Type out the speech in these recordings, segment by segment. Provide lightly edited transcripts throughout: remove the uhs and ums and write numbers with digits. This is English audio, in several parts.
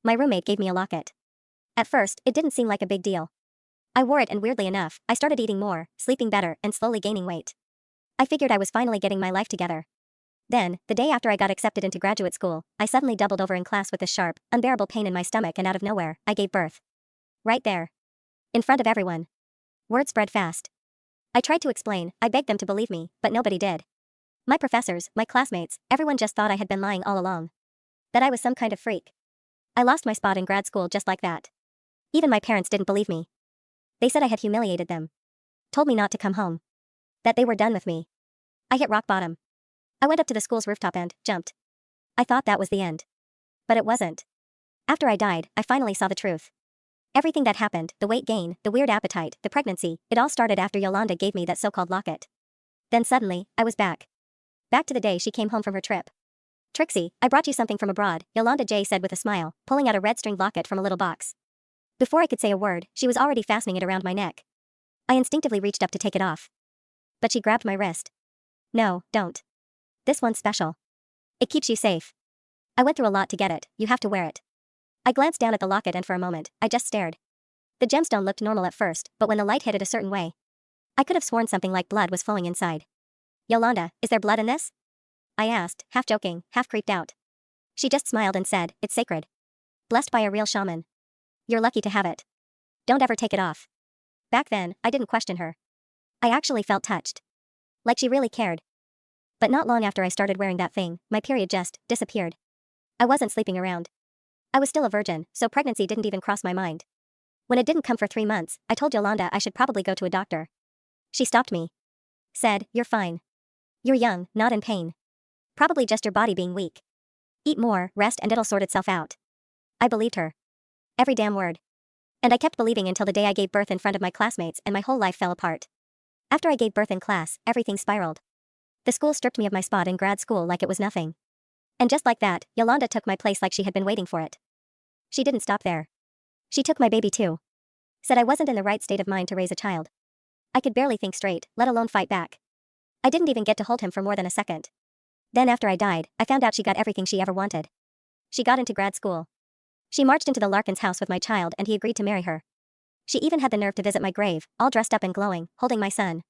My roommate gave me a locket. At first, it didn't seem like a big deal. I wore it and weirdly enough, I started eating more, sleeping better, and slowly gaining weight. I figured I was finally getting my life together. Then, the day after I got accepted into graduate school, I suddenly doubled over in class with this sharp, unbearable pain in my stomach and out of nowhere, I gave birth. Right there. In front of everyone. Word spread fast. I tried to explain, I begged them to believe me, but nobody did. My professors, my classmates, everyone just thought I had been lying all along. That I was some kind of freak. I lost my spot in grad school just like that. Even my parents didn't believe me. They said I had humiliated them. Told me not to come home. That they were done with me. I hit rock bottom. I went up to the school's rooftop and jumped. I thought that was the end. But it wasn't. After I died, I finally saw the truth. Everything that happened, the weight gain, the weird appetite, the pregnancy, it all started after Yolanda gave me that so-called locket. Then suddenly, I was back. Back to the day she came home from her trip. "Trixie, I brought you something from abroad," Yolanda J. said with a smile, pulling out a red-stringed locket from a little box. Before I could say a word, she was already fastening it around my neck. I instinctively reached up to take it off. But she grabbed my wrist. "No, don't. This one's special. It keeps you safe. I went through a lot to get it, you have to wear it." I glanced down at the locket and for a moment, I just stared. The gemstone looked normal at first, but when the light hit it a certain way, I could have sworn something like blood was flowing inside. "Yolanda, is there blood in this?" I asked, half joking, half creeped out. She just smiled and said, "It's sacred. Blessed by a real shaman. You're lucky to have it. Don't ever take it off." Back then, I didn't question her. I actually felt touched. Like she really cared. But not long after I started wearing that thing, my period just disappeared. I wasn't sleeping around. I was still a virgin, so pregnancy didn't even cross my mind. When it didn't come for 3 months, I told Yolanda I should probably go to a doctor. She stopped me. Said, "You're fine. You're young, not in pain. Probably just your body being weak. Eat more, rest, and it'll sort itself out." I believed her. Every damn word. And I kept believing until the day I gave birth in front of my classmates and my whole life fell apart. After I gave birth in class, everything spiraled. The school stripped me of my spot in grad school like it was nothing. And just like that, Yolanda took my place like she had been waiting for it. She didn't stop there. She took my baby too. Said I wasn't in the right state of mind to raise a child. I could barely think straight, let alone fight back. I didn't even get to hold him for more than a second. Then after I died, I found out she got everything she ever wanted. She got into grad school. She marched into the Larkins' house with my child and he agreed to marry her. She even had the nerve to visit my grave, all dressed up and glowing, holding my son.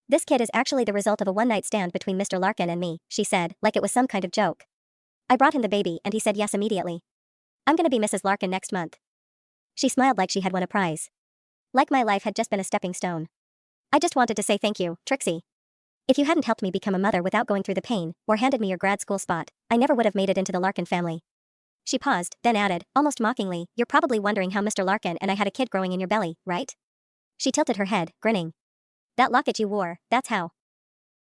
"This kid is actually the result of a one-night stand between Mr. Larkin and me," she said, like it was some kind of joke. I brought him the baby and he said yes immediately. "I'm gonna be Mrs. Larkin next month." She smiled like she had won a prize. Like my life had just been a stepping stone. "I just wanted to say thank you, Trixie. If you hadn't helped me become a mother without going through the pain, or handed me your grad school spot, I never would have made it into the Larkin family." She paused, then added, almost mockingly, "You're probably wondering how Mr. Larkin and I had a kid growing in your belly, right?" She tilted her head, grinning. "That locket you wore, that's how."